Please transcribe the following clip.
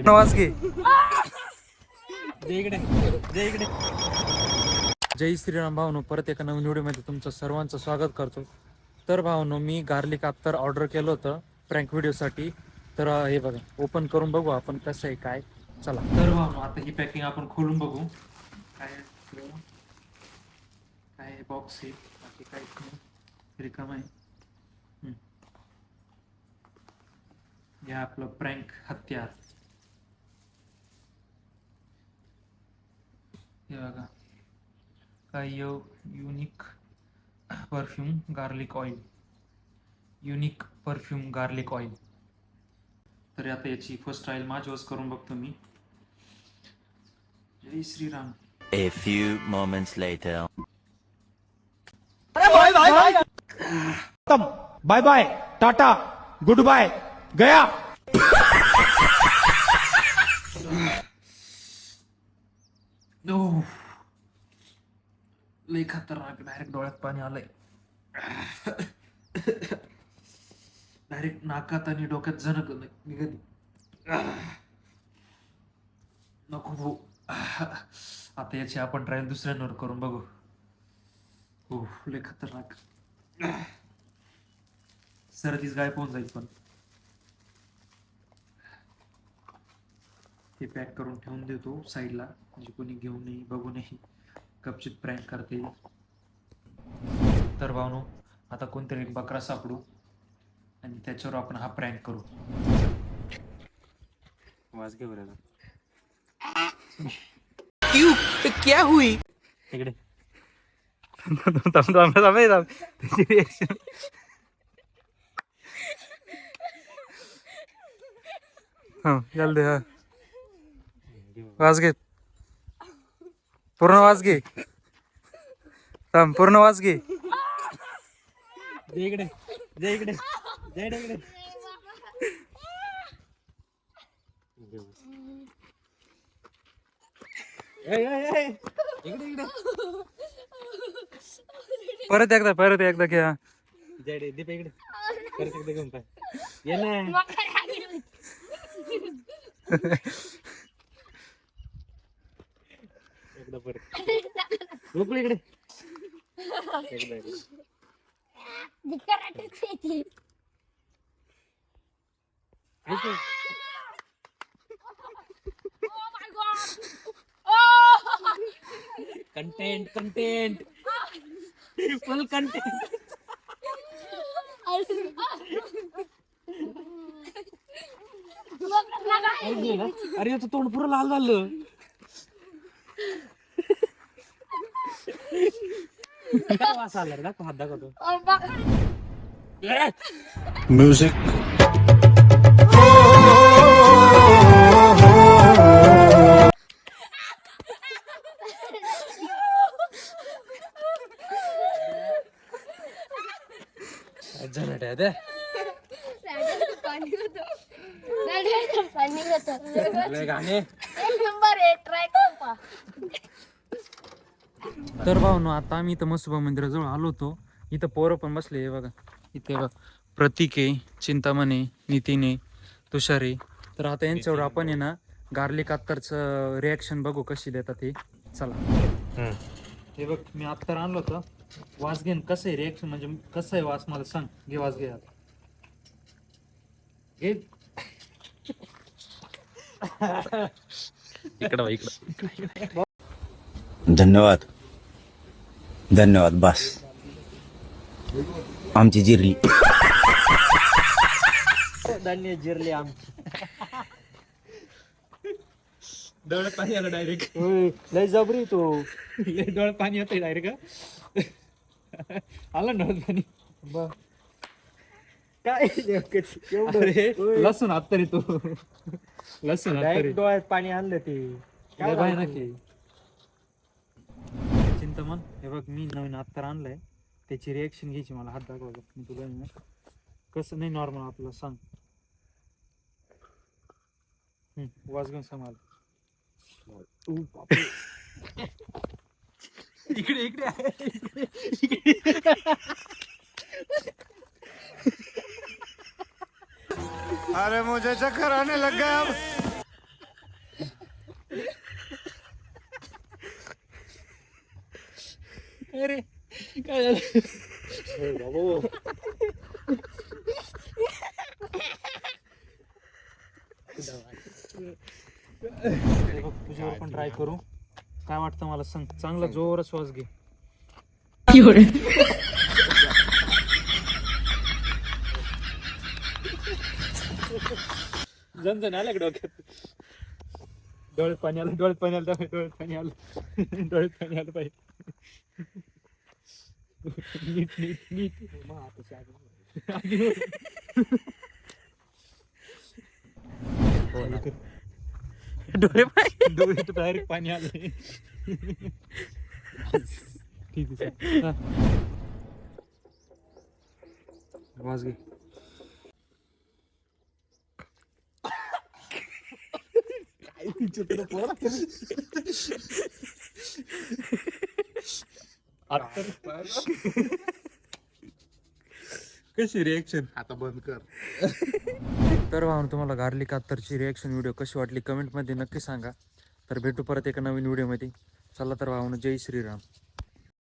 नवाज घे. जय श्रीराम भावनो, परत एका नवीन व्हिडिओमध्ये तुमचं सर्वांचं स्वागत करतो. तर भावनो, मी गार्लिक अत्तर ऑर्डर केलं होतं प्रँक व्हिडिओसाठी. तर हे बघा, ओपन करून बघू आपण कसं आहे काय. चला तर भावनो, आता ही पॅकिंग आपण खोलून बघू काय काय बॉक्स आहे. बाकी काहीच नाही, रिकाम आहे. हे आपलं प्रँक हत्यार. हे बघा, काय unique perfume garlic oil, unique perfume garlic oil. तर आता याची फर्स्ट ट्रायल माझ्यावरच करून बघतो मी. जय Shriram. A few moments later. Bye bye tata goodbye गया. लय खतरनाक, डायरेक्ट डोळ्यात पाणी आलंय. डायरेक्ट नाकात आणि डोक्यात जणक निघत. नको भाऊ. आता याची आपण ट्रायल दुसऱ्यांवर करून बघू. हो, लय खतरनाक. सर्दीच गायब होऊन जाईल. पण ते पॅक करून ठेवून देतो साईडला, म्हणजे कोणी घेऊ नये, बघू नये, गपचित प्रँक करते. तर भावनो, आता कोणतरी एक बकरा सापडू आणि त्याच्यावर आपण हा प्रँक करू. आवाज काय बरं क्या हुई इकडे. जल्दी हा वाज घे, पूर्ण वाज घे. पूर्ण वाज घे. इकडे जे इकडे जे इकडे. इकडे परत एकदा घ्या. जय दीप इकडे. परत एकदा घेऊन पाय ये ना. एकदा परत लोकल इकडे. एकदा कंटेंट फुल कंटेंट. अरे याचं तोंड पुरं लाल झालं. काय वास आला रे? दाखव, हात दाखवतो. म्यूजिक गाणे. तर भावनो, आता आम्ही इथं मसुबा मंदिराजवळ आलो होतो. इथं पोरं पण बसले. हे बघा, इथे प्रतीक आहे, चिंतामणी, नितीन आहे, तुषार आहे. तर आता यांच्यावर आपण आहे ना गार्लिक अत्तरचं रिॲक्शन बघू कशी देतात हे. चला. हे बघ, मी अत्तर आणलं होतं. वास घेन कसं आहे रिॲक्शन, म्हणजे कसं आहे वास मला सांग. घे वास घे आता. घे. इकडं. धन्यवाद धन्यवाद. बस आमची जिरली. धान्य जिरले आमची. डोळ्यात पाणी आलं डायरेक्ट. लय जबरी तो. लय डोळ्यात पाणी येतंय डायरेक्ट. आलं डोळ्यात पाणी. काय लसूण हात तरी तो. लसूण डोळ्यात पाणी आणलं ते. काय बाय नक्की. चिंतामण, हे बघ, मी नवीन अत्तर आणलंय. त्याची रिॲक्शन घ्यायची, मला हात दाखवायचा. मी तुला कसं नाही नॉर्मल आपलं सांग. वाज घेऊन सांग मला. इकडे इकडे आहे. अरे मुझे चक्कर आने लग गया अब. अरे काय झालं तुझ्यावर पण ट्राय करू. काय वाटतं मला सांग. चांगला जोरात श्वास घे. जण आलं का डोक्यात. डोळ्यात पाणी आलं, डोळ्यात पाणी आलं, डोळ्यात पाणी आलं, डोळ्यात पाणी आलं पाहिजे. नीट नीट नीट. डोळे पाय. डोळ्यात डायरेक्ट पाणी आलं. ठीक आहे. हा. श्वास घे. कशी रिएक्शन. आता बंद कर. तर भावना तुम्हाला गार्लिक अत्तरची रिॲक्शन व्हिडिओ कशी वाटली कमेंटमध्ये नक्की सांगा. तर भेटू परत एका नवीन व्हिडिओमध्ये. चला तर भावना, जय श्रीराम.